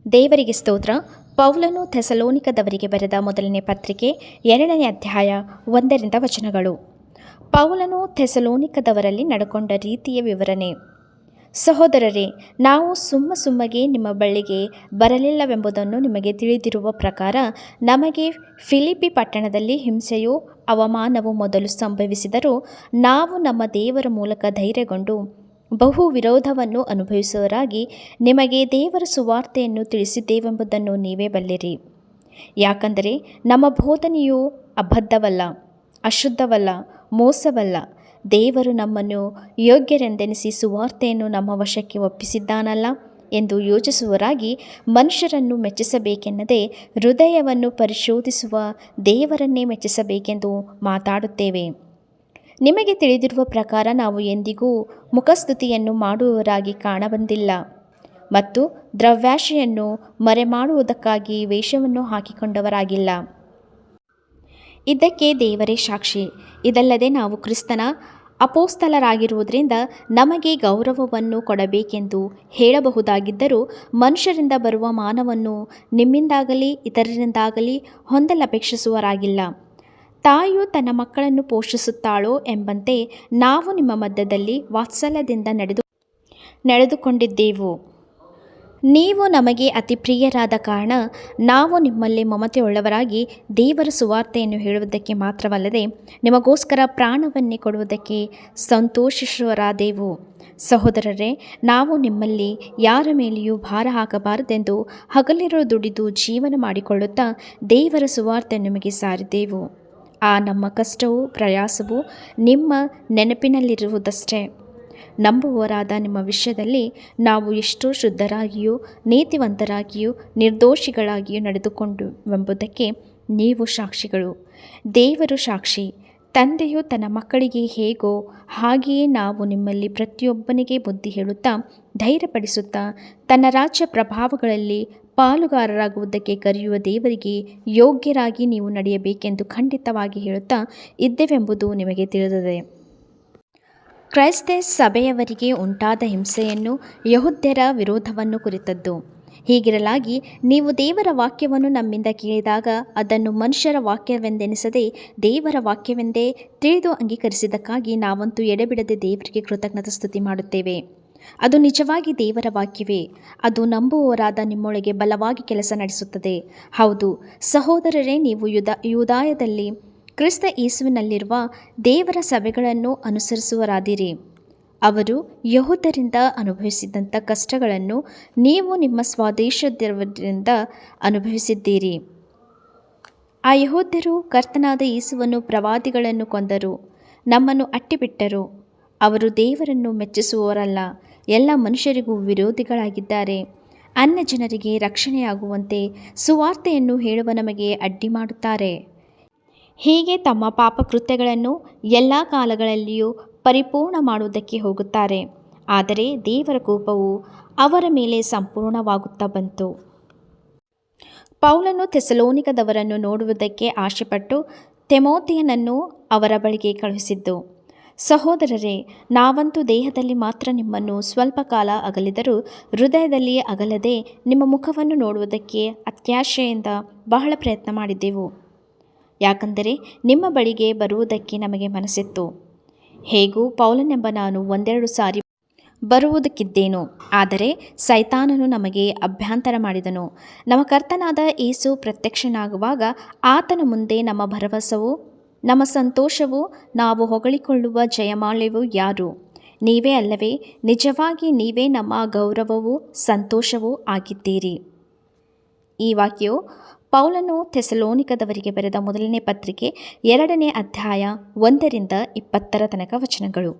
ದೇವರಿಗೆ ಸ್ತೋತ್ರ. ಪೌಲನು ಥೆಸಲೋನಿಕದವರಿಗೆ ಬರೆದ ಮೊದಲನೇ ಪತ್ರಿಕೆ 2ನೇ ಅಧ್ಯಾಯ 1ರಿಂದ ವಚನಗಳು. ಪೌಲನು ಥೆಸಲೋನಿಕದವರಲ್ಲಿ ನಡ್ಕೊಂಡ ರೀತಿಯ ವಿವರಣೆ. ಸಹೋದರರೇ, ನಾವು ಸುಮ್ಮಗೆ ನಿಮ್ಮ ಬಳಿಗೆ ಬರಲಿಲ್ಲವೆಂಬುದನ್ನು ನಿಮಗೆ ತಿಳಿದಿರುವ ಪ್ರಕಾರ ನಮಗೆ ಫಿಲಿಪ್ಪಿ ಪಟ್ಟಣದಲ್ಲಿ ಹಿಂಸೆಯೂ ಅವಮಾನವೂ ಮೊದಲು ಸಂಭವಿಸಿದರೂ ನಾವು ನಮ್ಮ ದೇವರ ಮೂಲಕ ಧೈರ್ಯಗೊಂಡು ಬಹು ವಿರೋಧವನ್ನು ಅನುಭವಿಸುವವರಾಗಿ ನಿಮಗೆ ದೇವರ ಸುವಾರ್ತೆಯನ್ನು ತಿಳಿಸಿದ್ದೇವೆಂಬುದನ್ನು ನೀವೇ ಬಲ್ಲಿರಿ. ಯಾಕಂದರೆ ನಮ್ಮ ಬೋಧನೆಯು ಅಬದ್ಧವಲ್ಲ, ಅಶುದ್ಧವಲ್ಲ, ಮೋಸವಲ್ಲ. ದೇವರು ನಮ್ಮನ್ನು ಯೋಗ್ಯರೆಂದೆನಿಸಿ ಸುವಾರ್ತೆಯನ್ನು ನಮ್ಮ ವಶಕ್ಕೆ ಒಪ್ಪಿಸಿದ್ದಾನಲ್ಲ ಎಂದು ಯೋಚಿಸುವವರಾಗಿ ಮನುಷ್ಯರನ್ನು ಮೆಚ್ಚಿಸಬೇಕೆನ್ನದೆ ಹೃದಯವನ್ನು ಪರಿಶೋಧಿಸುವ ದೇವರನ್ನೇ ಮೆಚ್ಚಿಸಬೇಕೆಂದು ಮಾತಾಡುತ್ತೇವೆ. ನಿಮಗೆ ತಿಳಿದಿರುವ ಪ್ರಕಾರ ನಾವು ಎಂದಿಗೂ ಮುಖಸ್ತುತಿಯನ್ನು ಮಾಡುವವರಾಗಿ ಕಾಣಬಂದಿಲ್ಲ ಮತ್ತು ದ್ರವ್ಯಾಶೆಯನ್ನು ಮರೆಮಾಡುವುದಕ್ಕಾಗಿ ವೇಷವನ್ನು ಹಾಕಿಕೊಂಡವರಾಗಿಲ್ಲ. ಇದಕ್ಕೆ ದೇವರೇ ಸಾಕ್ಷಿ. ಇದಲ್ಲದೆ ನಾವು ಕ್ರಿಸ್ತನ ಅಪೋಸ್ತಲರಾಗಿರುವುದರಿಂದ ನಮಗೆ ಗೌರವವನ್ನು ಕೊಡಬೇಕೆಂದು ಹೇಳಬಹುದಾಗಿದ್ದರೂ ಮನುಷ್ಯರಿಂದ ಬರುವ ಮಾನವನ್ನು ನಿಮ್ಮಿಂದಾಗಲಿ ಇತರರಿಂದಾಗಲಿ ಹೊಂದಲಪೇಕ್ಷಿಸುವವರಾಗಿಲ್ಲ. ತಾಯಿಯು ತನ್ನ ಮಕ್ಕಳನ್ನು ಪೋಷಿಸುತ್ತಾಳೋ ಎಂಬಂತೆ ನಾವು ನಿಮ್ಮ ಮಧ್ಯದಲ್ಲಿ ವಾತ್ಸಲ್ಯದಿಂದ ನಡೆದುಕೊಂಡಿದ್ದೆವು. ನೀವು ನಮಗೆ ಅತಿ ಪ್ರಿಯರಾದ ಕಾರಣ ನಾವು ನಿಮ್ಮಲ್ಲಿ ಮಮತೆಯುಳ್ಳವರಾಗಿ ದೇವರ ಸುವಾರ್ತೆಯನ್ನು ಹೇಳುವುದಕ್ಕೆ ಮಾತ್ರವಲ್ಲದೆ ನಿಮಗೋಸ್ಕರ ಪ್ರಾಣವನ್ನೇ ಕೊಡುವುದಕ್ಕೆ ಸಂತೋಷಿಸುವರಾದೆವು. ಸಹೋದರರೇ, ನಾವು ನಿಮ್ಮಲ್ಲಿ ಯಾರ ಮೇಲೆಯೂ ಭಾರ ಹಾಕಬಾರದೆಂದು ಹಗಲಿರುಳು ದುಡಿದು ಜೀವನ ಮಾಡಿಕೊಳ್ಳುತ್ತಾ ದೇವರ ಸುವಾರ್ತೆಯನ್ನು ನಿಮಗೆ ಸಾರಿದೆವು. ಆ ನಮ್ಮ ಕಷ್ಟವೂ ಪ್ರಯಾಸವೂ ನಿಮ್ಮ ನೆನಪಿನಲ್ಲಿರುವುದಷ್ಟೇ. ನಂಬುವವರಾದ ನಿಮ್ಮ ವಿಷಯದಲ್ಲಿ ನಾವು ಎಷ್ಟೋ ಶುದ್ಧರಾಗಿಯೂ ನೀತಿವಂತರಾಗಿಯೂ ನಿರ್ದೋಷಿಗಳಾಗಿಯೂ ನಡೆದುಕೊಂಡೆವೆಂಬುದಕ್ಕೆ ನೀವು ಸಾಕ್ಷಿಗಳು. ದೇವರು ಸಾಕ್ಷಿ. ತಂದೆಯು ತನ್ನ ಮಕ್ಕಳಿಗೆ ಹೇಗೋ ಹಾಗೆಯೇ ನಾವು ನಿಮ್ಮಲ್ಲಿ ಪ್ರತಿಯೊಬ್ಬನಿಗೆ ಬುದ್ಧಿ ಹೇಳುತ್ತಾ ಧೈರ್ಯಪಡಿಸುತ್ತಾ ತನ್ನ ರಾಜ್ಯ ಪ್ರಭಾವಗಳಲ್ಲಿ ಪಾಲುಗಾರರಾಗುವುದಕ್ಕೆ ಕರೆಯುವ ದೇವರಿಗೆ ಯೋಗ್ಯರಾಗಿ ನೀವು ನಡೆಯಬೇಕೆಂದು ಖಂಡಿತವಾಗಿ ಹೇಳುತ್ತಾ ಇದ್ದೇವೆಂಬುದು ನಿಮಗೆ ತಿಳಿದಿದೆ. ಕ್ರೈಸ್ತ ಸಭೆಯವರಿಗೆ ಉಂಟಾದ ಹಿಂಸೆಯನ್ನು ಯೆಹೂದ್ಯರ ವಿರೋಧವನ್ನು ಕುರಿತದ್ದು. ಹೀಗಿರಲಾಗಿ ನೀವು ದೇವರ ವಾಕ್ಯವನ್ನು ನಮ್ಮಿಂದ ಕೇಳಿದಾಗ ಅದನ್ನು ಮನುಷ್ಯರ ವಾಕ್ಯವೆಂದೆನಿಸದೆ ದೇವರ ವಾಕ್ಯವೆಂದೇ ತಿಳಿದು ಅಂಗೀಕರಿಸಿದ್ದಕ್ಕಾಗಿ ನಾವಂತೂ ಎಡೆಬಿಡದೆ ದೇವರಿಗೆ ಕೃತಜ್ಞತಾ ಸ್ತುತಿ ಮಾಡುತ್ತೇವೆ. ಅದು ನಿಜವಾಗಿ ದೇವರ ವಾಕ್ಯವೇ. ಅದು ನಂಬುವವರಾದ ನಿಮ್ಮೊಳಗೆ ಬಲವಾಗಿ ಕೆಲಸ ನಡೆಸುತ್ತದೆ. ಹೌದು ಸಹೋದರರೇ, ನೀವು ಯೂದಾಯದಲ್ಲಿ ಕ್ರಿಸ್ತ ಯೇಸುವಿನಲ್ಲಿರುವ ದೇವರ ಸಭೆಗಳನ್ನು ಅನುಸರಿಸುವರಾದಿರಿ. ಅವರು ಯೆಹೂದ್ಯರಿಂದ ಅನುಭವಿಸಿದಂಥ ಕಷ್ಟಗಳನ್ನು ನೀವು ನಿಮ್ಮ ಸ್ವದೇಶದವರಿಂದ ಅನುಭವಿಸಿದ್ದೀರಿ. ಆ ಯೆಹೂದ್ಯರು ಕರ್ತನಾದ ಯೇಸುವನ್ನು ಪ್ರವಾದಿಗಳನ್ನು ಕೊಂದರು, ನಮ್ಮನ್ನು ಅಟ್ಟಿಬಿಟ್ಟರು. ಅವರು ದೇವರನ್ನು ಮೆಚ್ಚಿಸುವವರಲ್ಲ, ಎಲ್ಲ ಮನುಷ್ಯರಿಗೂ ವಿರೋಧಿಗಳಾಗಿದ್ದಾರೆ. ಅನ್ಯ ಜನರಿಗೆ ರಕ್ಷಣೆಯಾಗುವಂತೆ ಸುವಾರ್ತೆಯನ್ನು ಹೇಳುವ ನಮಗೆ ಅಡ್ಡಿ ಮಾಡುತ್ತಾರೆ. ಹೀಗೆ ತಮ್ಮ ಪಾಪಕೃತ್ಯಗಳನ್ನು ಎಲ್ಲ ಕಾಲಗಳಲ್ಲಿಯೂ ಪರಿಪೂರ್ಣ ಮಾಡುವುದಕ್ಕೆ ಹೋಗುತ್ತಾರೆ. ಆದರೆ ದೇವರ ಕೋಪವು ಅವರ ಮೇಲೆ ಸಂಪೂರ್ಣವಾಗುತ್ತಾ ಬಂತು. ಪೌಲನು ಥೆಸಲೋನಿಕದವರನ್ನು ನೋಡುವುದಕ್ಕೆ ಆಶೆಪಟ್ಟು ತಿಮೋಥೆಯನನ್ನು ಅವರ ಬಳಿಗೆ ಕಳುಹಿಸಿದ್ದು. ಸಹೋದರರೇ, ನಾವಂತೂ ದೇಹದಲ್ಲಿ ಮಾತ್ರ ನಿಮ್ಮನ್ನು ಸ್ವಲ್ಪ ಕಾಲ ಅಗಲಿದರೂ ಹೃದಯದಲ್ಲಿ ಅಗಲದೆ ನಿಮ್ಮ ಮುಖವನ್ನು ನೋಡುವುದಕ್ಕೆ ಅತ್ಯಾಶೆಯಿಂದ ಬಹಳ ಪ್ರಯತ್ನ ಮಾಡಿದ್ದೆವು. ಯಾಕಂದರೆ ನಿಮ್ಮ ಬಳಿಗೆ ಬರುವುದಕ್ಕೆ ನಮಗೆ ಮನಸ್ಸಿತ್ತು. ಹೇಗೂ ಪೌಲನೆಂಬ ನಾನು 1-2 ಸಾರಿ ಬರುವುದಕ್ಕಿದ್ದೇನು, ಆದರೆ ಸೈತಾನನು ನಮಗೆ ಅಭ್ಯಂತರ ಮಾಡಿದನು. ನಮ್ಮ ಕರ್ತನಾದ ಯೇಸು ಪ್ರತ್ಯಕ್ಷನಾಗುವಾಗ ಆತನ ಮುಂದೆ ನಮ್ಮ ಭರವಸವೂ ನಮ್ಮ ಸಂತೋಷವೂ ನಾವು ಹೊಗಳಿಕೊಳ್ಳುವ ಜಯಮಾಲ್ಯವೂ ಯಾರು? ನೀವೇ ಅಲ್ಲವೇ? ನಿಜವಾಗಿ ನೀವೇ ನಮ್ಮ ಗೌರವವೂ ಸಂತೋಷವೂ ಆಗಿದ್ದೀರಿ. ಈ ವಾಕ್ಯವು ಪೌಲನು ಥೆಸಲೋನಿಕದವರಿಗೆ ಬರೆದ ಮೊದಲನೇ ಪತ್ರಿಕೆ 2ನೇ ಅಧ್ಯಾಯ 1ರಿಂದ 20 ವಚನಗಳು.